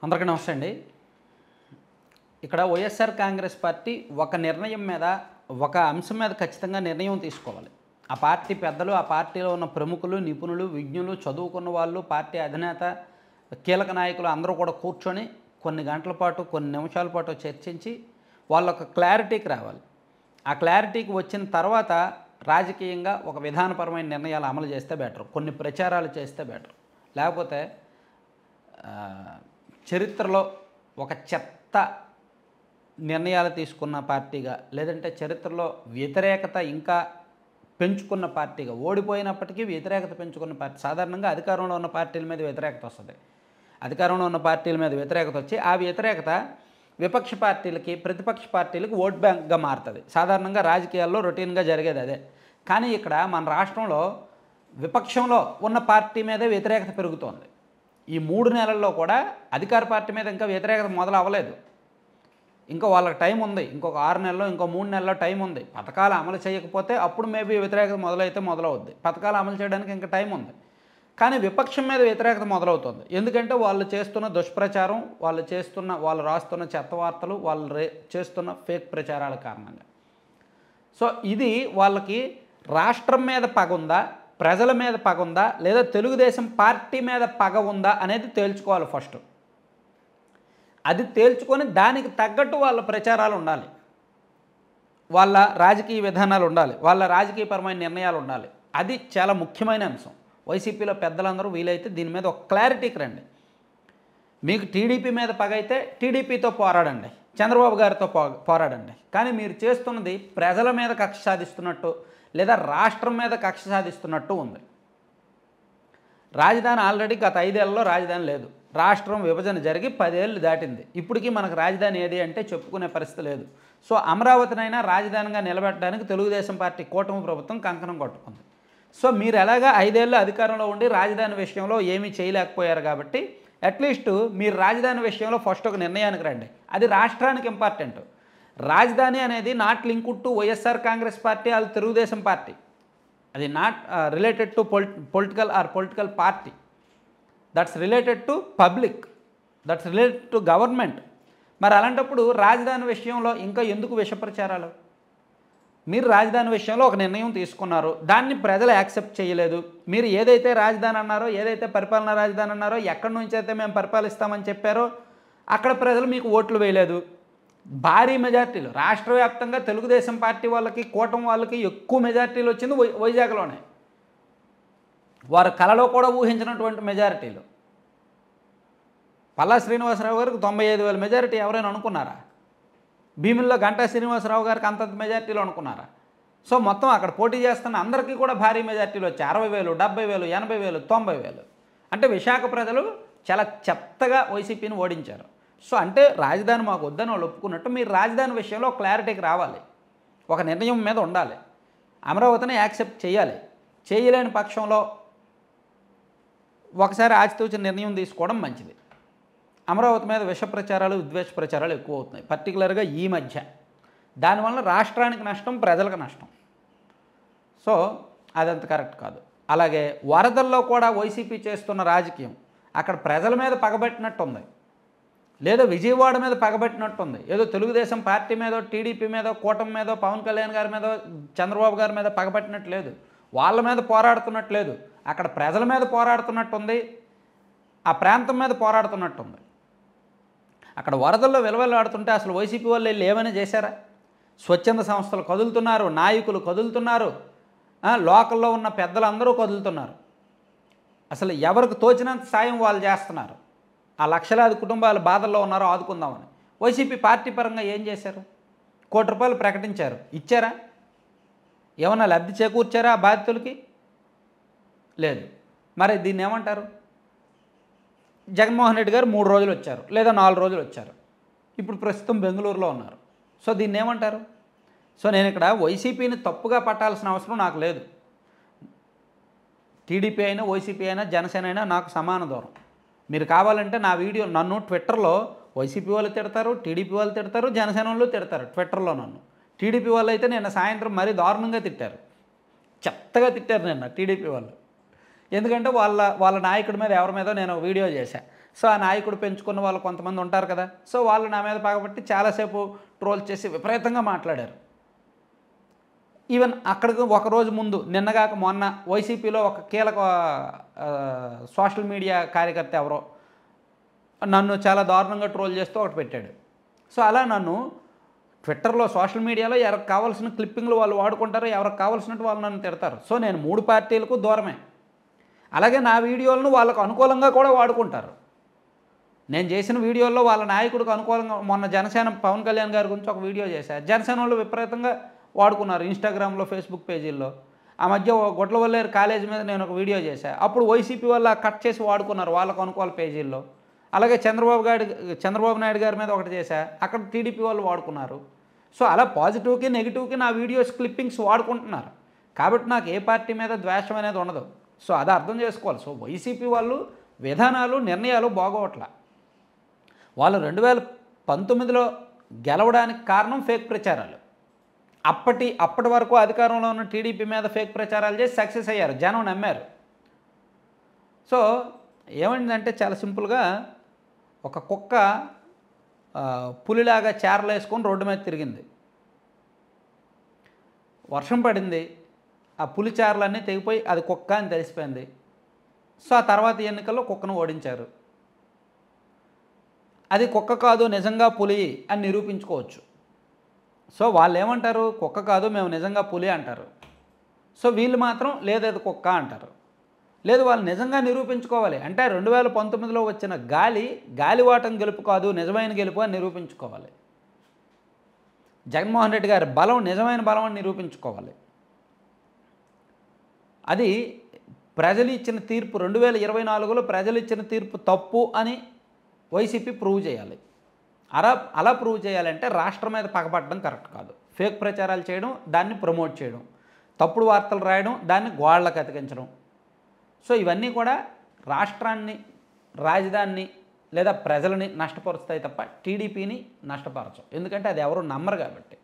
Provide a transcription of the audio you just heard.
అందరికీ నమస్తే అండి. ఇక్కడ వైఎస్ఆర్ కాంగ్రెస్ పార్టీ ఒక నిర్ణయం మీద, ఒక అంశం మీద ఖచ్చితంగా నిర్ణయం తీసుకోవాలి. ఆ పార్టీ పెద్దలు, ఆ పార్టీలో ఉన్న ప్రముఖులు, నిపుణులు, విజ్ఞులు, చదువుకున్న వాళ్ళు, పార్టీ అధినేత, కీలక నాయకులు అందరూ కూడా కూర్చొని కొన్ని గంటల పాటు, కొన్ని నిమిషాల పాటు చర్చించి వాళ్ళొక క్లారిటీకి రావాలి. ఆ క్లారిటీకి వచ్చిన తర్వాత రాజకీయంగా ఒక విధానపరమైన నిర్ణయాలు అమలు చేస్తే బెటర్, కొన్ని ప్రచారాలు చేస్తే బెటర్. లేకపోతే చరిత్రలో ఒక చెత్త నిర్ణయాలు తీసుకున్న పార్టీగా, లేదంటే చరిత్రలో వ్యతిరేకత ఇంకా పెంచుకున్న పార్టీగా, ఓడిపోయినప్పటికీ వ్యతిరేకత పెంచుకున్న పార్టీ. సాధారణంగా అధికారంలో ఉన్న పార్టీల మీద వ్యతిరేకత వస్తుంది. అధికారంలో ఉన్న పార్టీల మీద వ్యతిరేకత వచ్చి ఆ వ్యతిరేకత విపక్ష పార్టీలకి, ప్రతిపక్ష పార్టీలకు ఓట్ బ్యాంక్గా మారుతుంది. సాధారణంగా రాజకీయాల్లో రొటీన్గా జరిగేది అదే. కానీ ఇక్కడ మన రాష్ట్రంలో విపక్షంలో ఉన్న పార్టీ మీదే వ్యతిరేకత పెరుగుతోంది. ఈ 3 నెలల్లో కూడా అధికార పార్టీ మీద ఇంకా వ్యతిరేకత మొదలు అవ్వలేదు. ఇంకా వాళ్ళకి టైం ఉంది. ఇంకొక 6 నెలల్లో, ఇంకో 3 నెలల్లో టైం ఉంది. పథకాలు అమలు చేయకపోతే అప్పుడు మేబీ వ్యతిరేకత మొదలవుద్ది. పథకాలు అమలు చేయడానికి ఇంకా టైం ఉంది. కానీ విపక్షం మీద వ్యతిరేకత మొదలవుతుంది. ఎందుకంటే వాళ్ళు చేస్తున్న దుష్ప్రచారం, వాళ్ళు రాస్తున్న చెత్త వార్తలు, చేస్తున్న ఫేక్ ప్రచారాల కారణంగా. సో ఇది వాళ్ళకి రాష్ట్రం మీద పగ ఉందా, ప్రజల మీద పగ ఉందా, లేదా తెలుగుదేశం పార్టీ మీద పగ ఉందా అనేది తేల్చుకోవాలి ఫస్ట్. అది తేల్చుకొని దానికి తగ్గట్టు వాళ్ళ ప్రచారాలు ఉండాలి, వాళ్ళ రాజకీయ విధానాలు ఉండాలి, వాళ్ళ రాజకీయపరమైన నిర్ణయాలు ఉండాలి. అది చాలా ముఖ్యమైన అంశం. వైసీపీలో పెద్దలందరూ వీలైతే దీని మీద ఒక క్లారిటీకి రండి. మీకు టీడీపీ మీద పగ అయితే టీడీపీతో పోరాడండి, చంద్రబాబు గారితో పోరాడండి. కానీ మీరు చేస్తున్నది ప్రజల మీద కక్ష సాధిస్తున్నట్టు, లేదా రాష్ట్రం మీద కక్ష సాధిస్తున్నట్టు ఉంది. రాజధాని ఆల్రెడీ గత 5 ఏళ్లలో రాజధాని లేదు. రాష్ట్రం విభజన జరిగి 10 ఏళ్ళు దాటింది. ఇప్పటికీ మనకు రాజధాని ఏది అంటే చెప్పుకునే పరిస్థితి లేదు. సో అమరావతినైనా రాజధానిగా నిలబెట్టడానికి తెలుగుదేశం పార్టీ కూటమి ప్రభుత్వం కంకణం కొట్టుకుంది. సో మీరు ఎలాగా 5 ఏళ్ళు అధికారంలో ఉండి రాజధాని విషయంలో ఏమీ చేయలేకపోయారు కాబట్టి అట్లీస్ట్ మీరు రాజధాని విషయంలో ఫస్ట్ ఒక నిర్ణయానికి రండి. అది రాష్ట్రానికి ఇంపార్టెంట్. రాజధాని అనేది not linked to YSR Congress party, అది తెలుగుదేశం పార్టీ. అది not related to political party. That's related to public, that's related to government. మరి అలాంటప్పుడు రాజధాని విషయంలో ఇంకా ఎందుకు విషప్రచారాలు? మీరు రాజధాని విషయంలో ఒక నిర్ణయం తీసుకున్నారు, దాన్ని ప్రజలు యాక్సెప్ట్ చేయలేదు. మీరు ఏదైతే రాజధాని అన్నారో, ఏదైతే పరిపాలనా రాజధాని అన్నారో, ఎక్కడి నుంచి అయితే మేము పరిపాలిస్తామని చెప్పారో అక్కడ ప్రజలు మీకు ఓట్లు వేయలేదు. భారీ మెజార్టీలు రాష్ట్ర వ్యాప్తంగా తెలుగుదేశం పార్టీ వాళ్ళకి, కూటమి వాళ్ళకి ఎక్కువ మెజార్టీలు వచ్చింది వైజాగ్లోనే. వారు కలలో కూడా ఊహించినటువంటి మెజారిటీలు. పల్లా శ్రీనివాసరావు గారికి 95,000 మెజారిటీ ఎవరైనా అనుకున్నారా? భీముల్లో గంటా శ్రీనివాసరావు గారికి అంత మెజార్టీలు అనుకున్నారా? సో మొత్తం అక్కడ పోటీ చేస్తున్న అందరికీ కూడా భారీ మెజార్టీలు వచ్చాయి. 60,000, 70,000, 80,000, 90,000. అంటే విశాఖ ప్రజలు చాలా చెత్తగా వైసీపీని ఓడించారు. సో అంటే రాజధాని మాకు వద్దని వాళ్ళు ఒప్పుకున్నట్టు మీరు రాజధాని విషయంలో క్లారిటీకి రావాలి, ఒక నిర్ణయం మీద ఉండాలి, అమరావతిని యాక్సెప్ట్ చేయాలి. చేయలేని పక్షంలో ఒకసారి ఆచితూచిన నిర్ణయం తీసుకోవడం మంచిది. అమరావతి మీద విష ప్రచారాలు, విద్వేష ప్రచారాలు ఎక్కువ అవుతున్నాయి, పర్టికులర్గా ఈ మధ్య. దానివల్ల రాష్ట్రానికి నష్టం, ప్రజలకు నష్టం. సో అదంత కరెక్ట్ కాదు. అలాగే వరదల్లో కూడా వైసీపీ చేస్తున్న రాజకీయం అక్కడ ప్రజల మీద పగబెట్టినట్టుంది, లేదా విజయవాడ మీద పగబెట్టినట్టుంది. ఏదో తెలుగుదేశం పార్టీ మీదో, టీడీపీ మీదో, కూటమి మీదో, పవన్ కళ్యాణ్ గారి మీదో, చంద్రబాబు గారి మీద పగబెట్టినట్లేదు, వాళ్ళ మీద పోరాడుతున్నట్లేదు. అక్కడ ప్రజల మీద పోరాడుతున్నట్టుంది, ఆ ప్రాంతం మీద పోరాడుతున్నట్టుంది. అక్కడ వరదల్లో విలవెల్లాడుతుంటే అసలు వైసీపీ వాళ్ళు వెళ్ళి ఏమైనా చేశారా? స్వచ్ఛంద సంస్థలు కదులుతున్నారు, నాయకులు కదులుతున్నారు, లోకల్లో ఉన్న పెద్దలందరూ కదులుతున్నారు. అసలు ఎవరికి తోచినంత సాయం వాళ్ళు చేస్తున్నారు. ఆ లక్షలాది కుటుంబాలు బాధల్లో ఉన్నారో ఆదుకుందామని. వైసీపీ పార్టీ పరంగా ఏం చేశారు? ₹1 కోటి ప్రకటించారు, ఇచ్చారా? ఏమన్నా లబ్ధి చేకూర్చారా ఆ బాధితులకి? లేదు. మరి దీన్ని ఏమంటారు? జగన్మోహన్ రెడ్డి గారు 3 రోజులు వచ్చారు, లేదా 4 రోజులు వచ్చారు, ఇప్పుడు ప్రస్తుతం బెంగళూరులో ఉన్నారు. సో దీన్ని ఏమంటారు? సో నేను ఇక్కడ వైసీపీని తప్పుగా పట్టాల్సిన అవసరం నాకు లేదు. టీడీపీ అయినా, వైసీపీ అయినా, జనసేన అయినా నాకు సమాన దూరం. మీరు కావాలంటే నా వీడియో, నన్ను ట్విట్టర్లో వైసీపీ వాళ్ళు తిడతారు, టీడీపీ వాళ్ళు తిడతారు, జనసేన వాళ్ళు తిడతారు ట్విట్టర్లో నన్ను. టీడీపీ వాళ్ళు అయితే నిన్న సాయంత్రం మరీ దారుణంగా తిట్టారు, చెత్తగా తిట్టారు నిన్న టీడీపీ వాళ్ళు. ఎందుకంటే వాళ్ళ నాయకుడి మీద, ఎవరి మీదో నేను వీడియో చేశాను. సో ఆ నాయకుడు పెంచుకున్న వాళ్ళు కొంతమంది ఉంటారు కదా, సో వాళ్ళు నా మీద పగబట్టి చాలాసేపు ట్రోల్ చేసి విపరీతంగా మాట్లాడారు. ఈవెన్ అక్కడికి ఒకరోజు ముందు నిన్నగాక మొన్న వైసీపీలో ఒక కీలక సోషల్ మీడియా కార్యకర్త ఎవరో నన్ను చాలా దారుణంగా ట్రోల్ చేస్తూ ఒకటి పెట్టాడు. సో అలా నన్ను ట్విట్టర్లో సోషల్ మీడియాలో ఎవరికి కావాల్సిన క్లిప్పింగ్లు వాళ్ళు వాడుకుంటారు, ఎవరికి కావాల్సినట్టు వాళ్ళు నన్ను తిడతారు. సో నేను 3 పార్టీలకు దూరమే. అలాగే నా వీడియోలను వాళ్ళకు అనుకూలంగా కూడా వాడుకుంటారు. నేను చేసిన వీడియోల్లో వాళ్ళ నాయకుడికి అనుకూలంగా మొన్న జనసేన పవన్ కళ్యాణ్ గారి గురించి ఒక వీడియో చేశారు. జనసేన వాళ్ళు విపరీతంగా వాడుకున్నారు ఇన్స్టాగ్రామ్లో, ఫేస్బుక్ పేజీల్లో. ఆ మధ్య గొట్లవల్లేరు కాలేజీ మీద నేను ఒక వీడియో చేశాను, అప్పుడు వైసీపీ వాళ్ళు కట్ చేసి వాడుకున్నారు వాళ్ళకు అనుకూల పేజీల్లో. అలాగే చంద్రబాబు నాయుడు గారి మీద ఒకటి చేశా, అక్కడ టీడీపీ వాళ్ళు వాడుకున్నారు. సో అలా పాజిటివ్కి నెగిటివ్కి నా వీడియోస్ క్లిప్పింగ్స్ వాడుకుంటున్నారు. కాబట్టి నాకు ఏ పార్టీ మీద ద్వేషం అనేది ఉండదు. సో అది అర్థం చేసుకోవాలి. సో వైసీపీ వాళ్ళు విధానాలు, నిర్ణయాలు బాగోవట్లా. వాళ్ళు 2019లో గెలవడానికి కారణం ఫేక్ ప్రచారాలు. అప్పటి వరకు అధికారంలో ఉన్న టీడీపీ మీద ఫేక్ ప్రచారాలు చేసి సక్సెస్ అయ్యారు, జనం నమ్మారు. సో ఏమైందంటే చాలా సింపుల్గా ఒక కుక్క పులిలాగా చారలు వేసుకొని రోడ్డు మీద తిరిగింది. వర్షం పడింది, ఆ పులి చారలన్నీ తెగిపోయి అది కుక్క అని తెలిసిపోయింది. సో ఆ తర్వాత ఎన్నికల్లో కుక్కను ఓడించారు. అది కుక్క కాదు నిజంగా పులి అని నిరూపించుకోవచ్చు. సో వాళ్ళు ఏమంటారు, కుక్క కాదు మేము నిజంగా పులి అంటారు. సో వీళ్ళు మాత్రం లేదు అది కుక్క అంటారు. లేదు, వాళ్ళు నిజంగా నిరూపించుకోవాలి అంటే 2019లో వచ్చిన గాలివాటం గెలుపు కాదు, నిజమైన గెలుపు అని నిరూపించుకోవాలి. జగన్మోహన్ రెడ్డి గారి బలం నిజమైన బలం అని నిరూపించుకోవాలి. అది ప్రజలు ఇచ్చిన తీర్పు 2024లో ప్రజలు ఇచ్చిన తీర్పు తప్పు అని వైసీపీ ప్రూవ్ చేయాలి. అలా ప్రూవ్ చేయాలంటే రాష్ట్రం మీద పగపడడం కరెక్ట్ కాదు. ఫేక్ ప్రచారాలు చేయడం, దాన్ని ప్రమోట్ చేయడం, తప్పుడు వార్తలు రాయడం, దాన్ని గోడలకు అతికించడం. సో ఇవన్నీ కూడా రాష్ట్రాన్ని, రాజధానిని లేదా ప్రజలని నష్టపరుస్తాయి తప్ప టీడీపీని నష్టపరచవు. ఎందుకంటే అది ఎవరు నమ్మరు కాబట్టి.